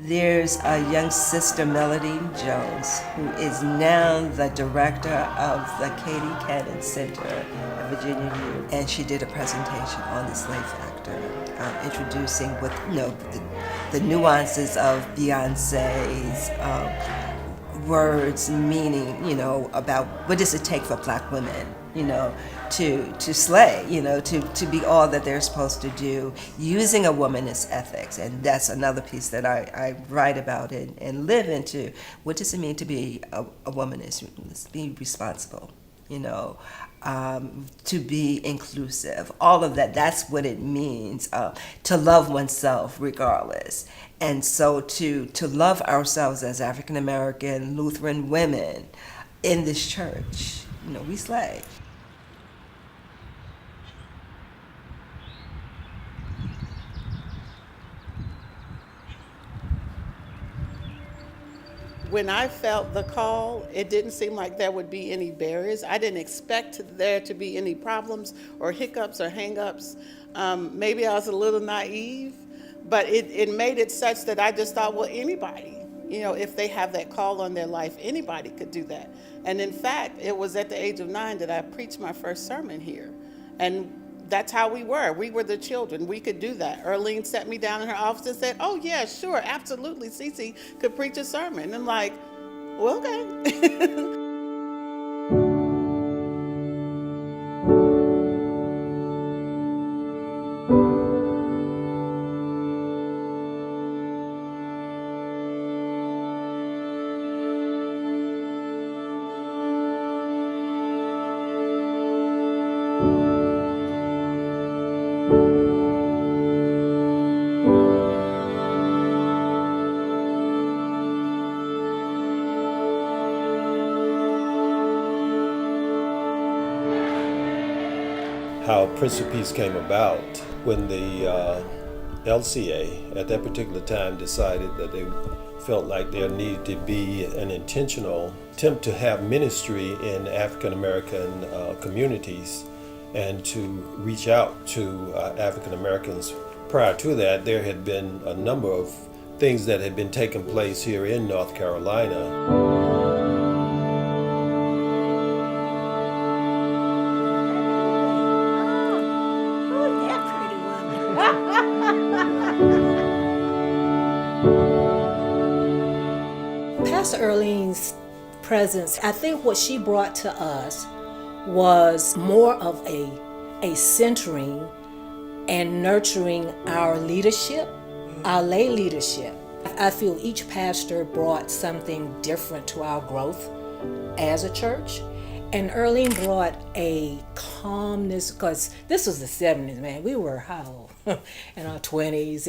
There's a young sister, Melody Jones, who is now the director of the Katie Cannon Center at Virginia U, and she did a presentation on the slave factor, introducing what the nuances of Beyonce's words, meaning, about what does it take for black women, to slay, to be all that they're supposed to do, using a womanist ethics. And that's another piece that I write about and live into. What does it mean to be a womanist? Be responsible, to be inclusive, all of that. That's what it means to love oneself regardless. And so to love ourselves as African American Lutheran women in this church, we slay. When I felt the call, it didn't seem like there would be any barriers. I didn't expect there to be any problems or hiccups or hang-ups. Maybe I was a little naive, but it made it such that I just thought, well, anybody, if they have that call on their life, anybody could do that. And in fact, it was at the age of 9 that I preached my first sermon here. And that's how we were. We were the children. We could do that. Earlean sat me down in her office and said, oh, yeah, sure, absolutely, CeCee could preach a sermon. And I'm like, well, okay. How Prince of Peace came about when the LCA at that particular time decided that they felt like there needed to be an intentional attempt to have ministry in African American communities and to reach out to African Americans. Prior to that, there had been a number of things that had been taking place here in North Carolina. Pastor Earlean's presence, I think what she brought to us was more of a centering and nurturing our leadership, our lay leadership. I feel each pastor brought something different to our growth as a church. And Earlean brought a calmness, because this was the 70s, man. We were how old? In our 20s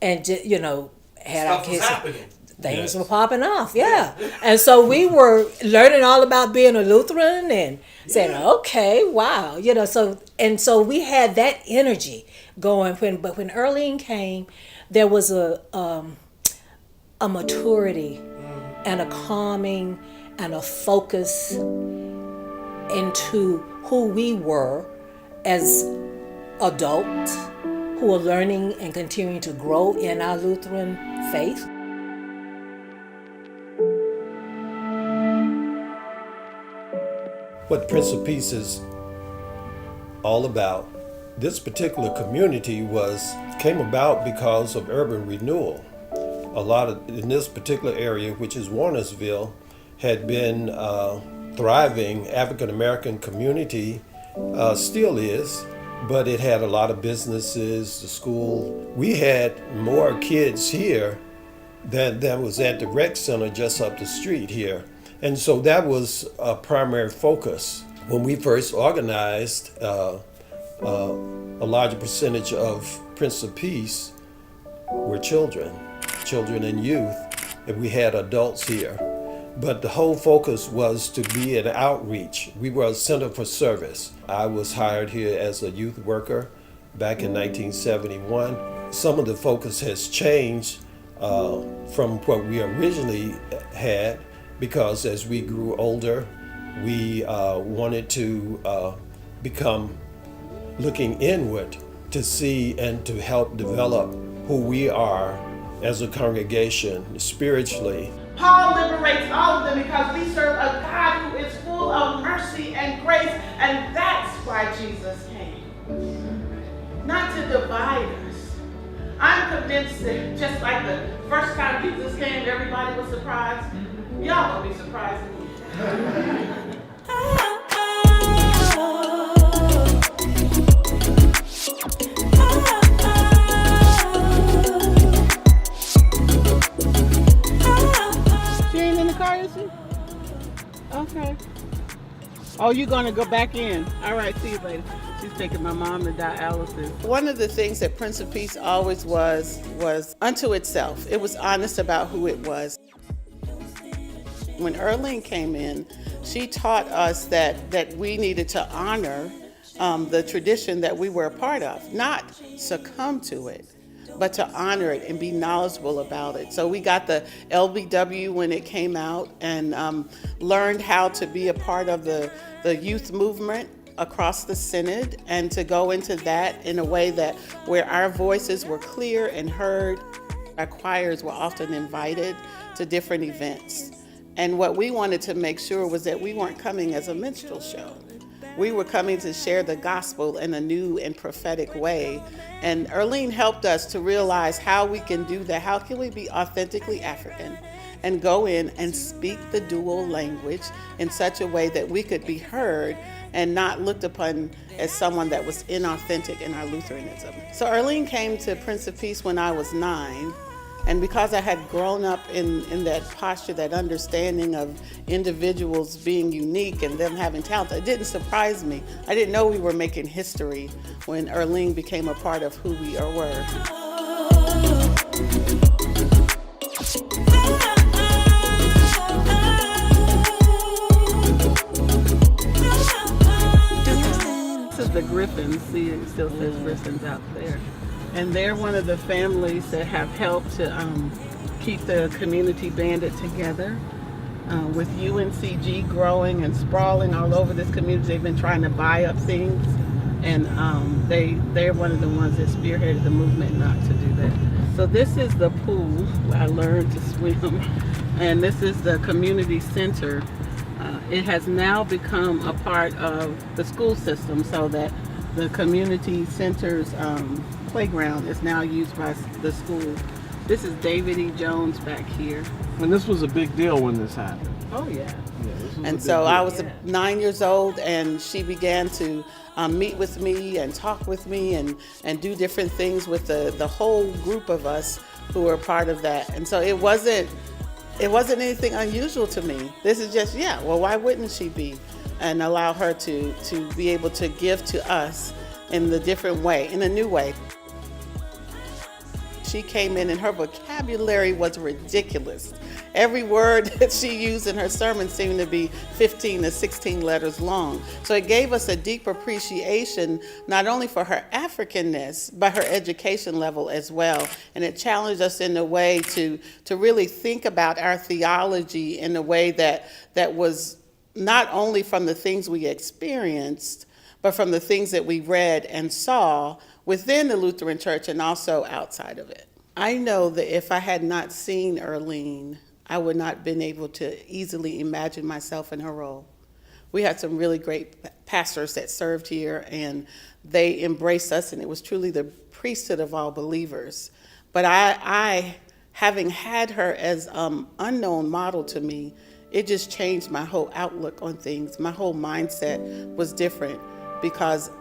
and just, had Stuff our kids. was happening. Things were popping off, yeah. And so we were learning all about being a Lutheran and saying, okay, wow, so we had that energy going. But when Earlean came, there was a maturity and a calming and a focus into who we were as adults who are learning and continuing to grow in our Lutheran faith. What Prince of Peace is all about, this particular community came about because of urban renewal. A lot of, in this particular area, which is Warnersville, had been thriving African American community, still is, but it had a lot of businesses, the school. We had more kids here than was at the rec center just up the street here. And so that was a primary focus. When we first organized, a larger percentage of Prince of Peace were children and youth, and we had adults here. But the whole focus was to be an outreach. We were a center for service. I was hired here as a youth worker back in 1971. Some of the focus has changed from what we originally had, because as we grew older, we wanted to become looking inward to see and to help develop who we are as a congregation spiritually. Paul liberates all of them because we serve a God who is full of mercy and grace, and that's why Jesus came. Not to divide us. I'm convinced that just like the first time Jesus came, everybody was surprised. Y'all gonna be surprised again. She ain't in the car, is she? Okay. Oh, you're gonna go back in. All right, see you later. She's taking my mom to dialysis. One of the things that Prince of Peace always was unto itself. It was honest about who it was. When Earlean came in, she taught us that we needed to honor the tradition that we were a part of, not succumb to it, but to honor it and be knowledgeable about it. So we got the LBW when it came out and learned how to be a part of the youth movement across the synod, and to go into that in a way that where our voices were clear and heard. Our choirs were often invited to different events. And what we wanted to make sure was that we weren't coming as a minstrel show. We were coming to share the gospel in a new and prophetic way. And Earlean helped us to realize how we can do that. How can we be authentically African and go in and speak the dual language in such a way that we could be heard and not looked upon as someone that was inauthentic in our Lutheranism. So Earlean came to Prince of Peace when I was 9. And because I had grown up in that posture, that understanding of individuals being unique and them having talent, it didn't surprise me. I didn't know we were making history when Earlean became a part of who we were. This is the Griffins. See, it still says Griffins out there. And they're one of the families that have helped to keep the community banded together. With UNCG growing and sprawling all over this community, they've been trying to buy up things. And they're one of the ones that spearheaded the movement not to do that. So this is the pool where I learned to swim. And this is the community center. It has now become a part of the school system, so that the community center's playground is now used by the school. This is David E. Jones back here. And this was a big deal when this happened. Oh yeah. And so I was 9 years old, and she began to meet with me and talk with me and do different things with the whole group of us who were part of that. And so it wasn't anything unusual to me. This is just, well, why wouldn't she be? And allow her to be able to give to us in the different way, in a new way. She came in and her vocabulary was ridiculous. Every word that she used in her sermon seemed to be 15 to 16 letters long. So it gave us a deep appreciation, not only for her Africanness, but her education level as well. And it challenged us in a way to really think about our theology in a way that was not only from the things we experienced, but from the things that we read and saw within the Lutheran Church and also outside of it. I know that if I had not seen Earlean, I would not have been able to easily imagine myself in her role. We had some really great pastors that served here, and they embraced us, and it was truly the priesthood of all believers. But I having had her as unknown model to me, it just changed my whole outlook on things. My whole mindset was different because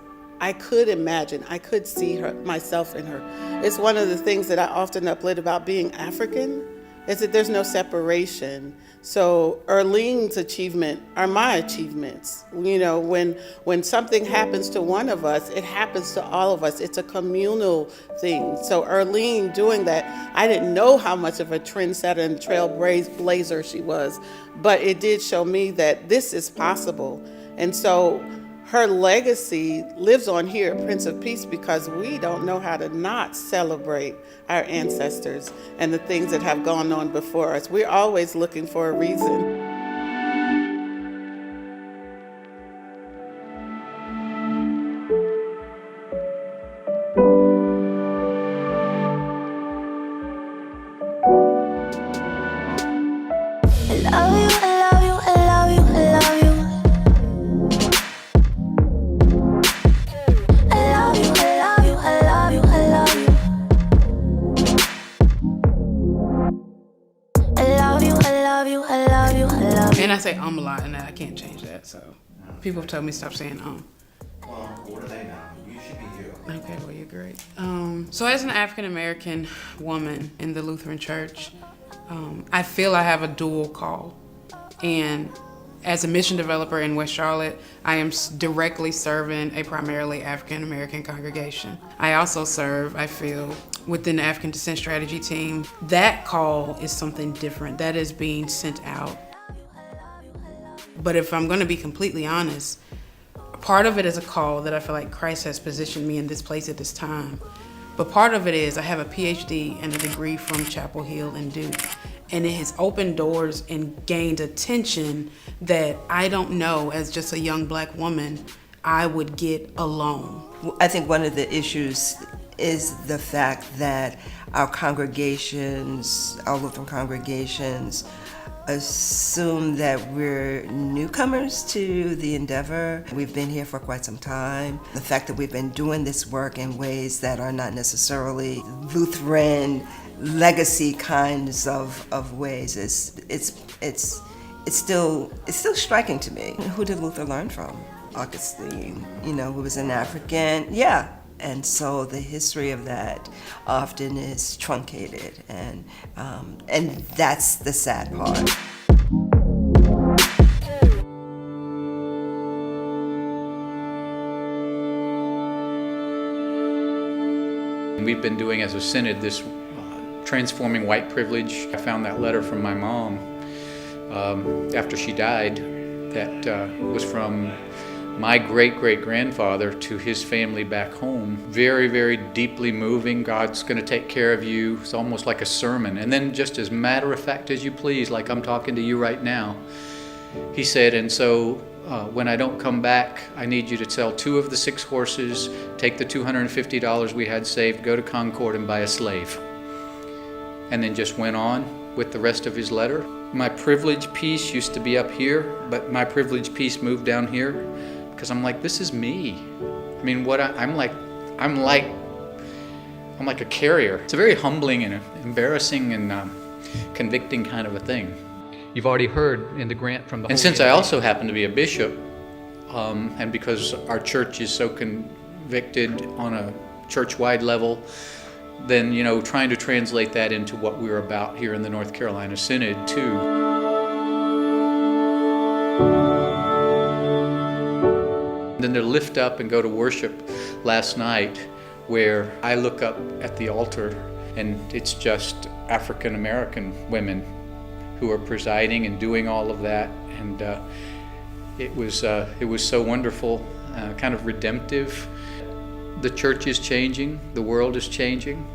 I could imagine, I could see myself in her. It's one of the things that I often uplift about being African, is that there's no separation. So Earlean's achievement are my achievements. You know, when something happens to one of us, it happens to all of us. It's a communal thing. So Earlean doing that, I didn't know how much of a trendsetter and trailblazer she was, but it did show me that this is possible. And so her legacy lives on here at Prince of Peace because we don't know how to not celebrate our ancestors and the things that have gone on before us. We're always looking for a reason. love you, I love you, I love you, I love you. I love you, I love you, I love you, I love you. I love you, I love you, I love you, I love you. And I say a lot, and I can't change that, so people have told me stop saying Well, what do they know? You should be you. Okay, well, you're great. So as an African-American woman in the Lutheran Church, I feel I have a dual call. And as a mission developer in West Charlotte, I am directly serving a primarily African-American congregation. I also serve, I feel, within the African Descent Strategy team. That call is something different. That is being sent out. But if I'm gonna be completely honest, part of it is a call that I feel like Christ has positioned me in this place at this time. But part of it is I have a PhD and a degree from Chapel Hill and Duke. And it has opened doors and gained attention that I don't know, as just a young Black woman, I would get alone. I think one of the issues is the fact that our congregations, our Lutheran congregations, assume that we're newcomers to the endeavor. We've been here for quite some time. The fact that we've been doing this work in ways that are not necessarily Lutheran legacy kinds of ways it's still striking to me. Who did Luther learn from? Augustine, who was an African, And so the history of that often is truncated, and that's the sad part. We've been doing as a synod this transforming white privilege. I found that letter from my mom after she died that was from my great-great-grandfather to his family back home. Very, very deeply moving. God's going to take care of you. It's almost like a sermon. And then just as matter of fact as you please, like I'm talking to you right now, he said, and so when I don't come back, I need you to sell 2 of the 6 horses, take the $250 we had saved, go to Concord and buy a slave. And then just went on with the rest of his letter. My privilege piece used to be up here, but my privilege piece moved down here because I'm like, this is me. I mean, I'm like a carrier. It's a very humbling and embarrassing and convicting kind of a thing. You've already heard in the grant from the And since I also happen to be a bishop, and because our church is so convicted on a church-wide level, then, trying to translate that into what we're about here in the North Carolina Synod, too. Then to lift up and go to worship last night, where I look up at the altar, and it's just African American women who are presiding and doing all of that, and it was so wonderful, kind of redemptive. The church is changing, the world is changing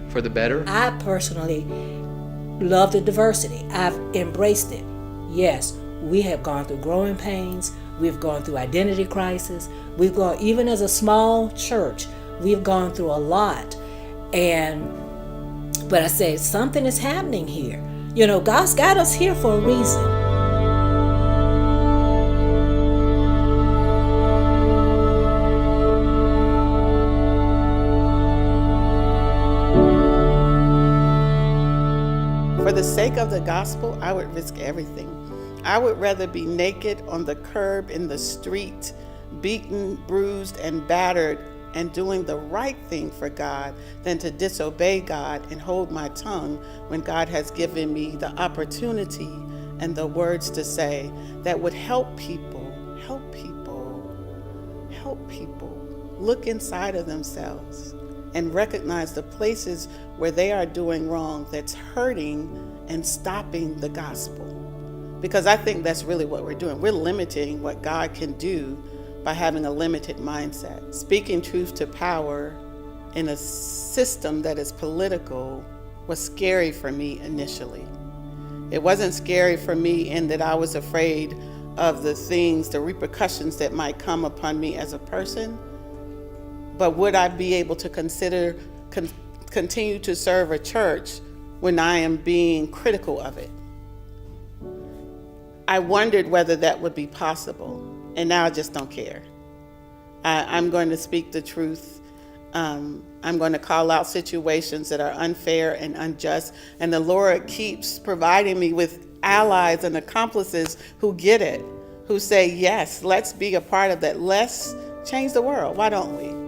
for the better. I personally love the diversity. I've embraced it. Yes, we have gone through growing pains. We've gone through identity crisis. We've gone, even as a small church, we've gone through a lot. But I say something is happening here. God's got us here for a reason. For the sake of the gospel, I would risk everything. I would rather be naked on the curb in the street, beaten, bruised, and battered, and doing the right thing for God than to disobey God and hold my tongue when God has given me the opportunity and the words to say that would help people look inside of themselves and recognize the places where they are doing wrong that's hurting and stopping the gospel. Because I think that's really what we're doing. We're limiting what God can do by having a limited mindset. Speaking truth to power in a system that is political was scary for me initially. It wasn't scary for me in that I was afraid of the repercussions that might come upon me as a person, but would I be able to continue to serve a church when I am being critical of it? I wondered whether that would be possible, and now I just don't care. I'm going to speak the truth. I'm going to call out situations that are unfair and unjust, and the Lord keeps providing me with allies and accomplices who get it, who say, yes, let's be a part of that. Let's change the world. Why don't we?